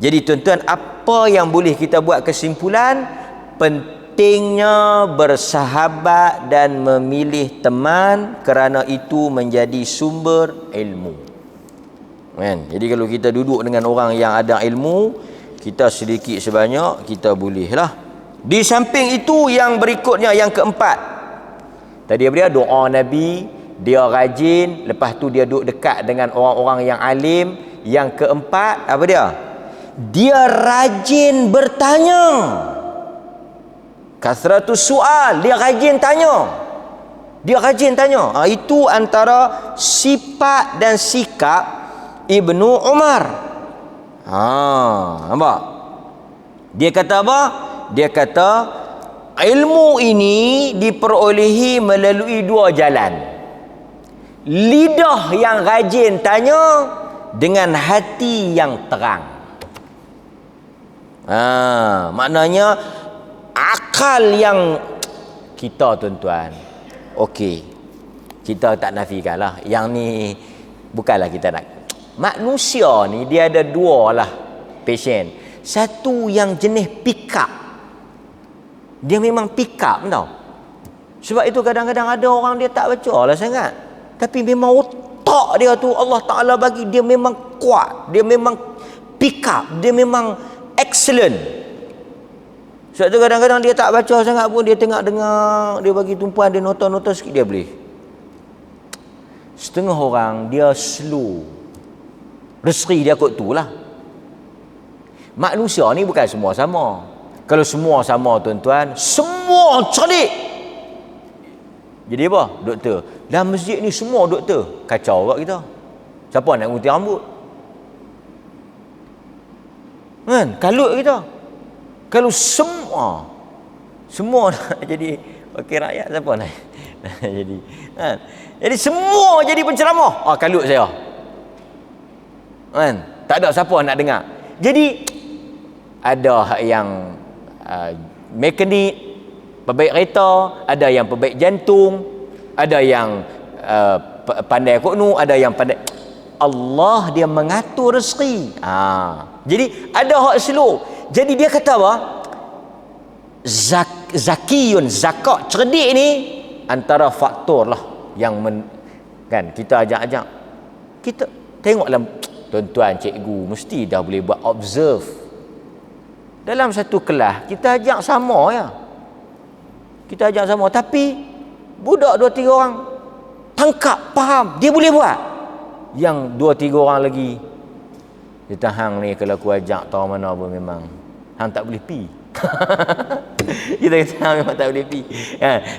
Jadi tuan-tuan, apa yang boleh kita buat kesimpulan? Pentingnya bersahabat dan memilih teman, kerana itu menjadi sumber ilmu. Kan? Jadi kalau kita duduk dengan orang yang ada ilmu, kita sedikit sebanyak kita bolehlah. Di samping itu, yang berikutnya, yang keempat, tadi dia doa Nabi, dia rajin, lepas tu dia duduk dekat dengan orang-orang yang alim. Yang keempat, apa dia? Dia rajin bertanya. Kasratus soal, dia rajin tanya. Dia rajin tanya. Itu antara sifat dan sikap Ibnu Umar. Nampak? Dia kata apa? Dia kata, ilmu ini diperolehi melalui 2 jalan. Lidah yang rajin tanya dengan hati yang terang. Maknanya akal yang kita, tuan-tuan, okey, kita tak nafikan lah. Yang ni bukanlah kita nak. Manusia ni dia ada 2 lah passion. Satu yang jenis pick up. Dia memang pick up, tau. Sebab itu kadang-kadang ada orang dia tak baca lah sangat, tapi memang otak dia tu Allah Ta'ala bagi dia memang kuat. Dia memang pick up. Dia memang excellent. Sebab tu kadang-kadang dia tak baca sangat pun, dia tengok dengar, dia bagi tumpuan, dia nota-nota sikit dia boleh. Setengah orang dia slow, rezeki dia kot tu lah. Manusia ni bukan semua sama. Kalau semua sama, tuan-tuan, semua cerdik, jadi apa? Doktor. Dalam masjid ni semua doktor. Kacau kat kita. Siapa nak gunting rambut? Kan? Kalut kita. Kalau semua nak jadi wakil rakyat, siapa nak jadi? Kan? Jadi semua jadi penceramah. Kalut saya. Kan? Tak ada siapa nak dengar. Jadi ada yang mekanik, perbaik kereta, ada yang perbaik jantung, ada yang pandai koknu, ada yang pandai. Allah dia mengatur rezeki. Jadi ada hak slow. Jadi dia kata apa? Zakiyun, zakat, cerdik ni antara faktor lah yang kan kita ajak-ajak. Kita tengoklah, tuan-tuan, cikgu mesti dah boleh buat observe. Dalam satu kelas kita ajak sama ya. Kita ajak sama, tapi budak 2-3 orang tangkap, faham, dia boleh buat. Yang 2-3 orang lagi, kita hang ni kalau aku ajak tahu mana pun memang hang tak boleh pi. Kita kata hang memang tak boleh pi.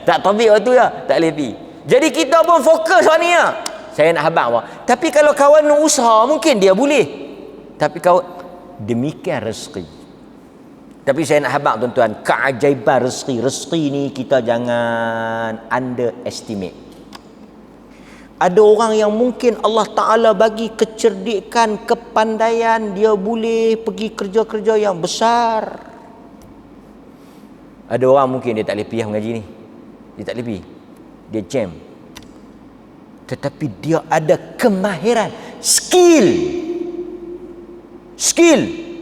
Tak tabik waktu ya, tak boleh pi. Jadi kita pun fokus on ni ya. Saya nak habaq apa. Tapi kalau kawan nak usaha, mungkin dia boleh. Tapi kawan, demikian rezeki. Tapi saya nak habaq, tuan-tuan, keajaiban rezeki. Rezeki ni kita jangan underestimate. Ada orang yang mungkin Allah Ta'ala bagi kecerdikan, kepandaian, dia boleh pergi kerja-kerja yang besar. Ada orang mungkin dia tak boleh pergi mengaji ni. Dia tak boleh pergi. Dia jam. tetapi dia ada kemahiran, skill.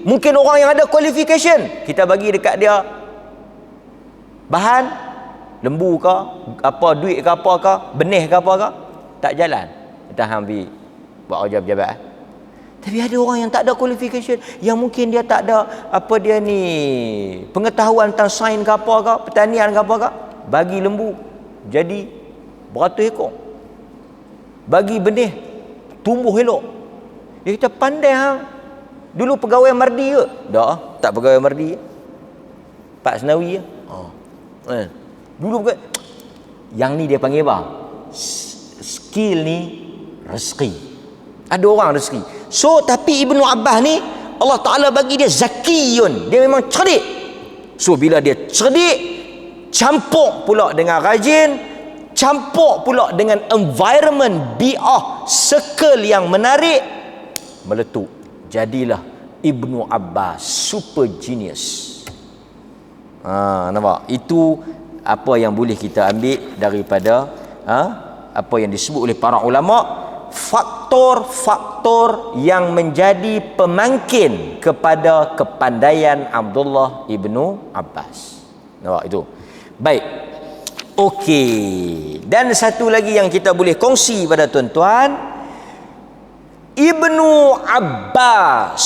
Mungkin orang yang ada qualification, kita bagi dekat dia bahan, lembu ke, apa, duit ke, apa ke, benih ke, apa ke, tak jalan, kita ambil buat kerja pejabat. Tapi ada orang yang tak ada qualification, yang mungkin dia tak ada apa dia ni, pengetahuan tentang sains ke apa ke, pertanian ke apa ke, bagi lembu jadi beratus ekor, bagi benih tumbuh elok. Dia kata pandai hang. Dulu pegawai Mardi ke? Tak pegawai Mardi. Pak Senawi ke? Dulu yang ni dia panggil apa? Skill ni rezeki. Ada orang rezeki. So tapi Ibnu Abbas ni Allah Ta'ala bagi dia zakiyun. Dia memang cerdik. So bila dia cerdik, campur pula dengan rajin, campur pula dengan environment, bi'ah, circle yang menarik, meletup. Jadilah Ibnu Abbas super genius. Nampak? Itu apa yang boleh kita ambil daripada apa yang disebut oleh para ulama, faktor-faktor yang menjadi pemangkin kepada kepandaian Abdullah Ibnu Abbas. Nampak itu? Baik. Okey. Dan satu lagi yang kita boleh kongsi pada tuan-tuan, Ibnu Abbas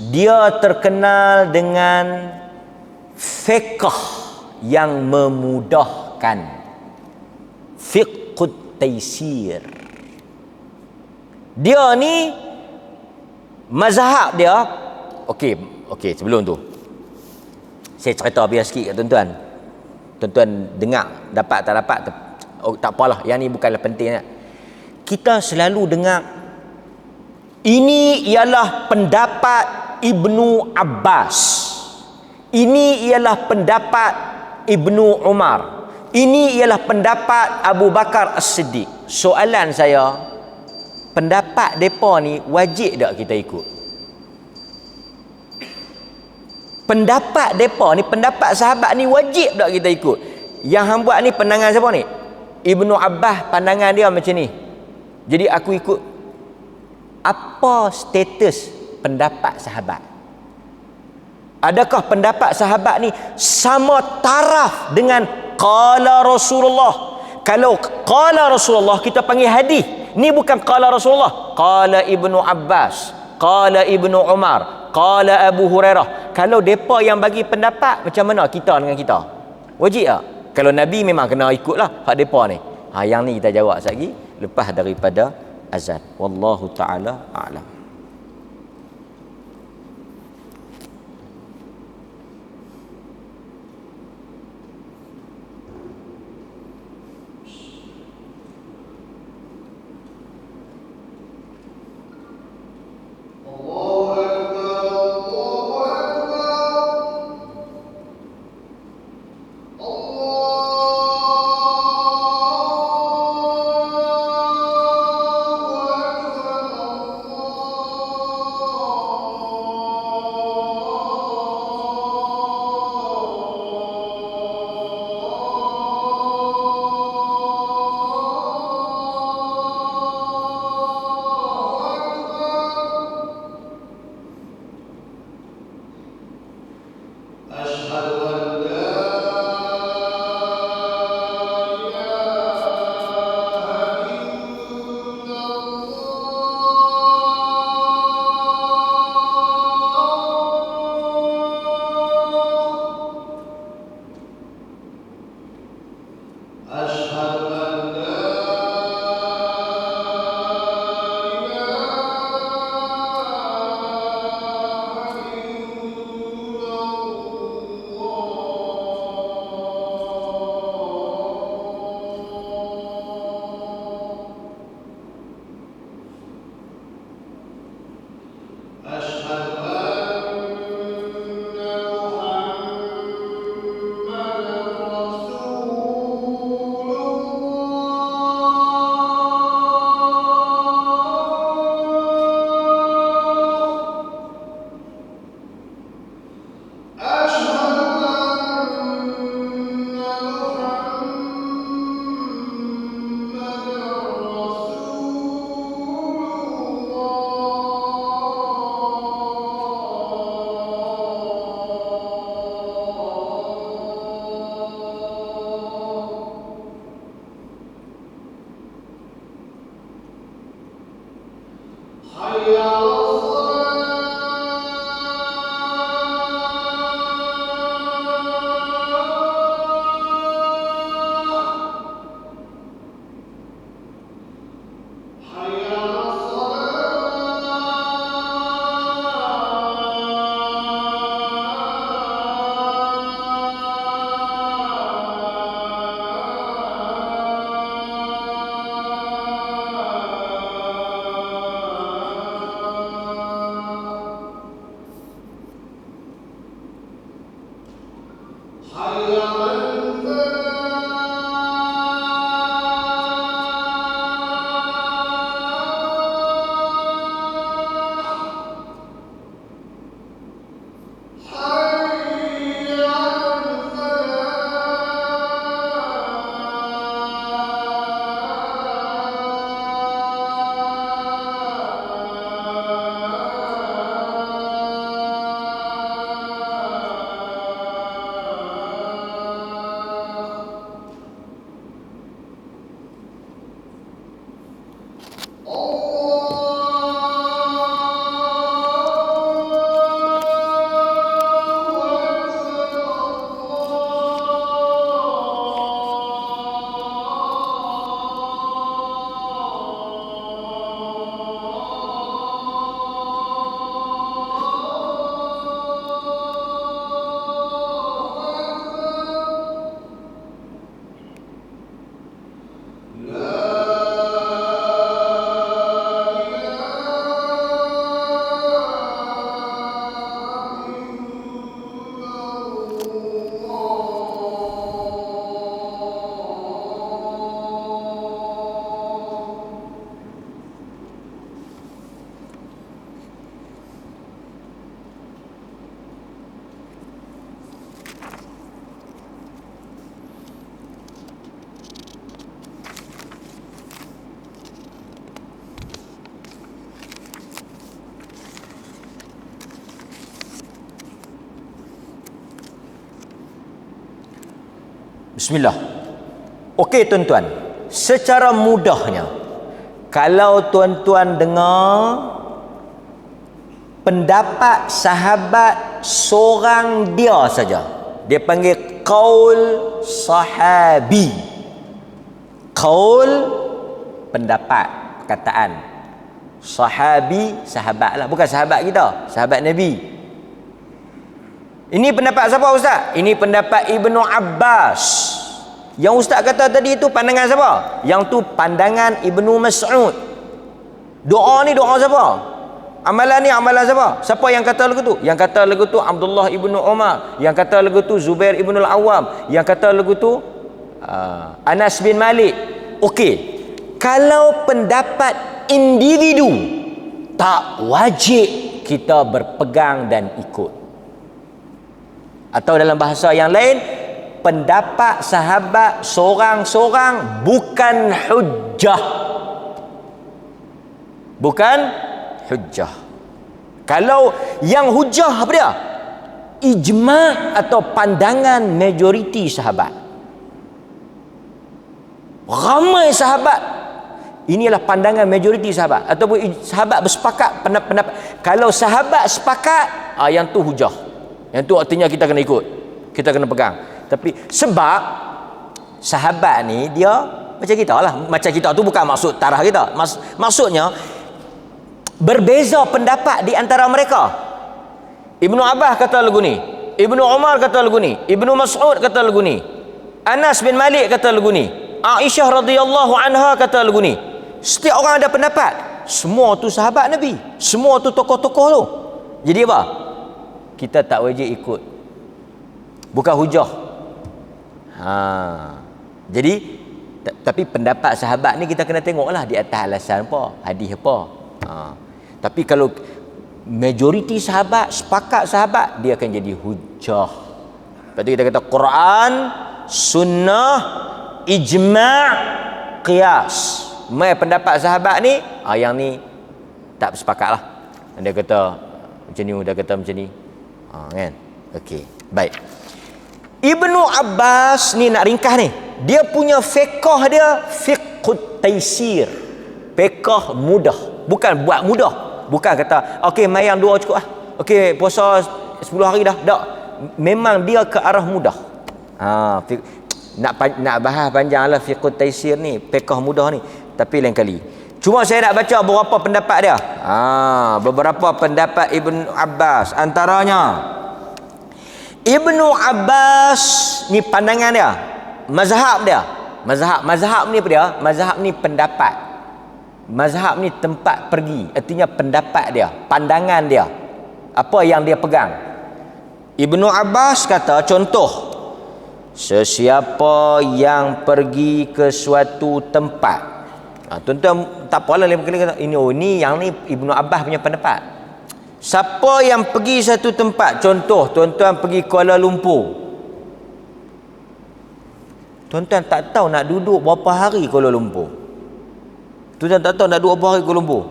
dia terkenal dengan fiqh yang memudahkan, fiqhut taysir. Dia ni mazhab dia, okey sebelum tu saya cerita biar sikit kat tuan-tuan. Tuan-tuan dengar, dapat tak dapat tak apalah, yang ni bukanlah penting. Kita selalu dengar ini ialah pendapat Ibnu Abbas, ini ialah pendapat Ibnu Umar, ini ialah pendapat Abu Bakar As-Siddiq. Soalan saya, pendapat mereka ni wajib tak kita ikut? Pendapat mereka ni, pendapat sahabat ni wajib tak kita ikut? Yang hang buat ni pandangan siapa ni? Ibnu Abbas pandangan dia macam ni, jadi aku ikut. Apa status pendapat sahabat? Adakah pendapat sahabat ni sama taraf dengan qala Rasulullah? Kalau qala Rasulullah kita panggil hadis. Ni bukan qala Rasulullah, qala Ibnu Abbas, qala Ibnu Umar, qala Abu Hurairah. Kalau depa yang bagi pendapat, macam mana kita dengan kita? Wajib tak? Kalau Nabi memang kena ikutlah hak depa ni. Yang ni kita jawab sekejap lagi lepas daripada azan. Wallahu ta'ala a'lam. Bismillah. Okey tuan-tuan, secara mudahnya, kalau tuan-tuan dengar pendapat sahabat seorang dia saja, dia panggil qaul sahabi. Qaul, pendapat, perkataan. Sahabi, sahabat lah, bukan sahabat kita, sahabat Nabi. Ini pendapat siapa Ustaz? Ini pendapat Ibnu Abbas. Yang Ustaz kata tadi itu pandangan siapa? Yang tu pandangan Ibnu Mas'ud. Doa ni doa siapa? Amalan ni amalan siapa? Siapa yang kata lagu tu? Yang kata lagu tu Abdullah Ibnu Umar. Yang kata lagu tu Zubair Ibnu Al-Awwam. Yang kata lagu tu Anas bin Malik. Okey. Kalau pendapat individu, tak wajib kita berpegang dan ikut. Atau dalam bahasa yang lain, pendapat sahabat seorang-seorang bukan hujjah. Bukan hujjah. Kalau yang hujjah apa dia? Ijma' atau pandangan majoriti sahabat. Ramai sahabat, inilah pandangan majoriti sahabat. Ataupun sahabat bersepakat pendapat. Kalau sahabat sepakat, yang tu hujjah. Yang tu artinya kita kena ikut, kita kena pegang. Tapi sebab sahabat ni dia macam kita lah. Macam kita tu bukan maksud tarah kita. Maksudnya berbeza pendapat di antara mereka. Ibnu Abbas kata lagu ni, Ibnu Umar kata lagu ni, Ibnu Mas'ud kata lagu ni, Anas bin Malik kata lagu ni, Aisyah radhiyallahu anha kata lagu ni. Setiap orang ada pendapat. Semua tu sahabat Nabi, semua tu tokoh-tokoh tu. Jadi apa? Kita tak wajib ikut, bukan hujah. Jadi tapi pendapat sahabat ni kita kena tengoklah di atas alasan apa, hadis apa. Tapi kalau majoriti sahabat sepakat sahabat, dia akan jadi hujah. Lepas tu kita kata Quran, sunnah, ijma', qiyas. Mai pendapat sahabat ni, yang ni tak sepakat lah. Dia kata macam ni, dia kata macam ni. Kan? Okey, baik. Ibnu Abbas ni nak ringkas ni, dia punya fiqh dia fiqhut taisir, fiqh mudah, bukan buat mudah, bukan kata okey mayang 2 cukup lah, okey puasa 10 hari dah, tak. Memang dia ke arah mudah. Nak bahas panjanglah fiqhut taisir ni, fiqh mudah ni, tapi lain kali. Cuma saya nak baca beberapa pendapat dia. Beberapa pendapat Ibnu Abbas. Antaranya, Ibnu Abbas ni pandangan dia, mazhab dia. Mazhab ni apa dia? Mazhab ni pendapat. Mazhab ni tempat pergi. Artinya pendapat dia, pandangan dia. Apa yang dia pegang. Ibnu Abbas kata, contoh, Sesiapa yang pergi ke suatu tempat. Tuan-tuan tak apalah lain kali kata ini yang ni Ibnu Abbas punya pendapat. Siapa yang pergi satu tempat, contoh tuan-tuan pergi Kuala Lumpur. Tuan-tuan tak tahu nak duduk berapa hari Kuala Lumpur. Tuan-tuan tak tahu nak duduk berapa hari Kuala Lumpur.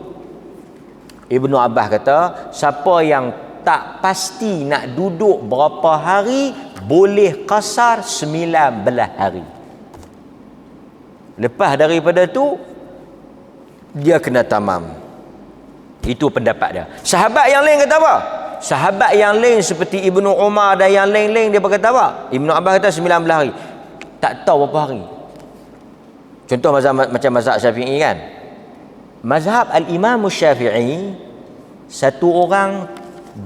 Ibnu Abbas kata, siapa yang tak pasti nak duduk berapa hari, boleh qasar 19 hari. Lepas daripada tu dia kena tamam. Itu pendapat dia. Sahabat yang lain kata apa? Sahabat yang lain seperti Ibnu Umar dan yang lain-lain dia berkata apa? Ibnu Abbas kata 19 hari. Tak tahu berapa hari. Contoh macam mazhab Syafi'i kan. Mazhab Al-Imam Syafi'i, satu orang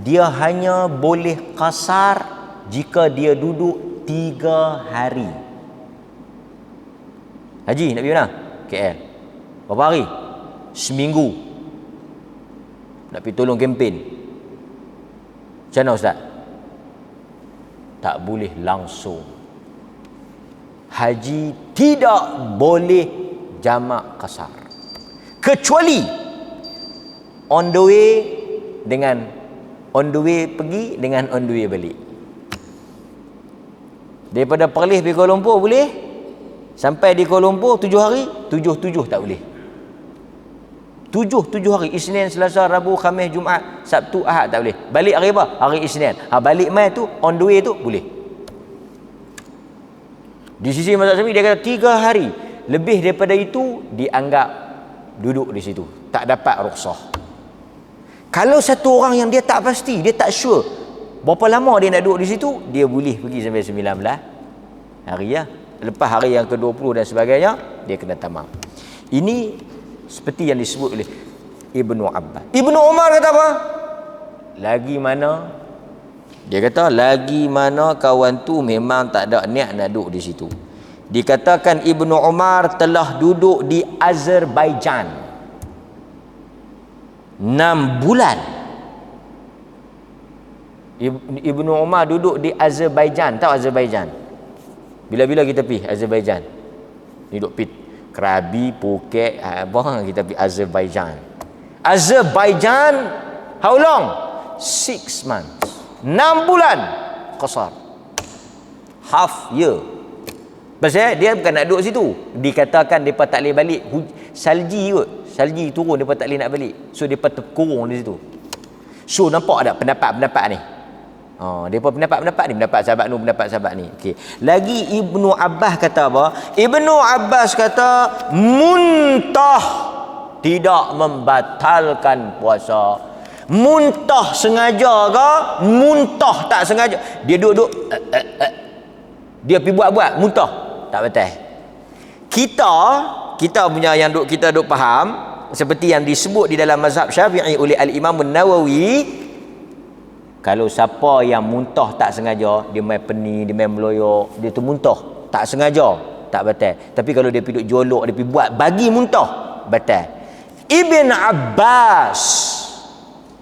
dia hanya boleh qasar jika dia duduk 3 hari. Haji nak pergi mana? KL. Berapa hari? Seminggu. Nak pergi tolong kempen. Macam mana Ustaz? Tak boleh langsung. Haji tidak boleh jamak qasar. Kecuali on the way dengan on the way pergi dengan on the way balik. Daripada Perlis pergi Kuala Lumpur boleh. Sampai di Kuala Lumpur 7 hari, 7 tak boleh. 7 hari, Isnin, Selasa, Rabu, Khamis, Jumaat, Sabtu, Ahad tak boleh. Balik hari apa? Hari Isnin. Balik mai tu on the way tu boleh. Di sisi mazhab Syafi'i dia kata 3 hari. Lebih daripada itu dianggap duduk di situ. Tak dapat rukhsah. Kalau satu orang yang dia tak pasti, dia tak sure berapa lama dia nak duduk di situ, dia boleh pergi sampai 19 hari ya. Lepas hari yang ke-20 dan sebagainya, dia kena tamam. Ini seperti yang disebut oleh Ibnu Abbas. Ibnu Umar kata apa? Lagi mana? Dia kata lagi mana kawan tu memang tak ada niat nak duduk di situ. Dikatakan Ibnu Umar telah duduk di Azerbaijan 6 bulan. Ibnu Umar duduk di Azerbaijan. Tahu Azerbaijan? Bila-bila kita pergi Azerbaijan, ni duduk pergi Krabi, Phuket, apa kita pergi Azerbaijan. Azerbaijan how long? 6 months. 6 bulan qasar. Half year. Pasal dia bukan nak duduk situ. Dikatakan mereka tak boleh balik. Salji kot. Salji turun, mereka tak boleh nak balik. So mereka terkurung di situ. So nampak tak pendapat-pendapat ni? Mereka pendapat-pendapat ni. Pendapat sahabat ni, pendapat sahabat ni. Okay. Lagi Ibnu Abbas kata apa? Ibnu Abbas kata muntah tidak membatalkan puasa. Muntah sengaja ke? Muntah tak sengaja. Dia duduk dia pergi buat-buat muntah, tak betul. Kita punya yang kita duk faham seperti yang disebut di dalam mazhab Syafi'i oleh Al-Imam An-Nawawi, kalau siapa yang muntah tak sengaja, dia main pening, dia main meloyak, dia tu muntah tak sengaja, tak betul. Tapi kalau dia pergi duk jolok, dia pergi buat bagi muntah, betul. Ibn Abbas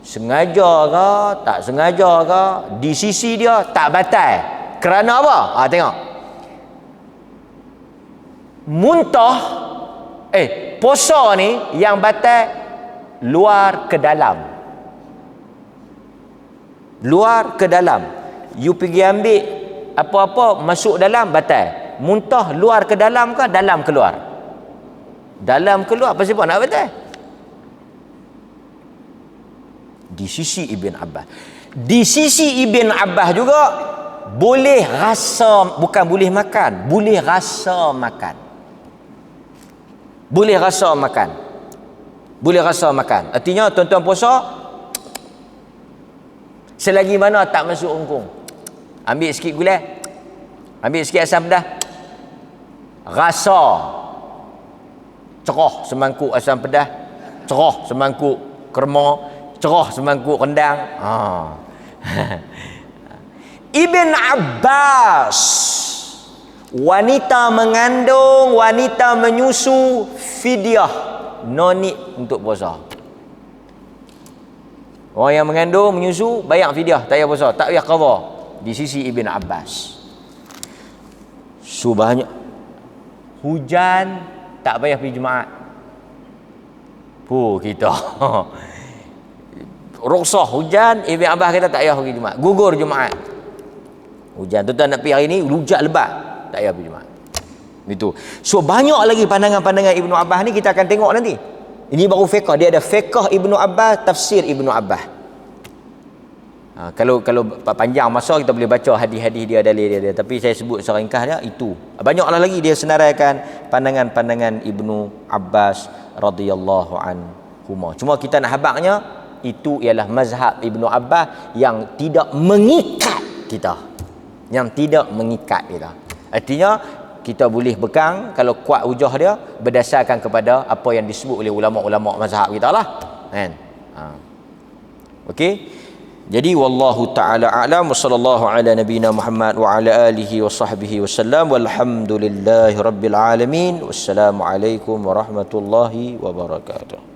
sengaja ke tak sengaja ke, di sisi dia tak batal. Kerana apa? Tengok. Muntah puasa ni yang batal luar ke dalam. Luar ke dalam. You pergi ambil apa-apa masuk dalam batal. Muntah luar ke dalam ke dalam keluar? Dalam keluar pasal apa nak batal? Di sisi Ibn Abbas. Di sisi Ibn Abbas juga boleh rasa, bukan boleh makan, boleh rasa makan. Boleh rasa makan. Boleh rasa makan. Artinya tuan-tuan puasa selagi mana tak masuk ongkong. Ambil sikit gula, ambil sikit asam pedas, rasa cerah semangkuk asam pedas, cerah semangkuk kurma, cerah semangkuk rendang. Ibn Abbas, wanita mengandung, wanita menyusu, fidyah, no need untuk puasa. Orang yang mengandung, menyusu, bayar fidyah, tak payah puasa, tak payah qadha. Di sisi Ibn Abbas. banyak hujan tak payah pergi Jumaat. Kita ruksah hujan, Ibn Abbas kata tak payah pergi Jumaat. Gugur Jumaat. Hujan tuan nak pergi hari ni, rujak lebat, tak payah pergi Jumaat. Gitu. So banyak lagi pandangan-pandangan Ibnu Abbas ni kita akan tengok nanti. Ini baru fiqh, dia ada fiqh Ibnu Abbas, tafsir Ibnu Abbas. Kalau panjang masa kita boleh baca hadis-hadis dia, dalil dia, tapi saya sebut seringkas dia itu. Banyaklah lagi dia senaraikan pandangan-pandangan Ibnu Abbas radhiyallahu anhuma. Cuma kita nak habaqnya itu ialah mazhab Ibnu Abbas yang tidak mengikat kita. Yang tidak mengikat kita. Artinya kita boleh pegang kalau kuat hujah dia berdasarkan kepada apa yang disebut oleh ulama-ulama mazhab kita lah. Kan? Okey. Jadi wallahu taala a'lam wa sallallahu ala nabiyyina Muhammad wa ala alihi wa sahbihi wasallam walhamdulillahi rabbil alamin. Wassalamu alaikum warahmatullahi wabarakatuh.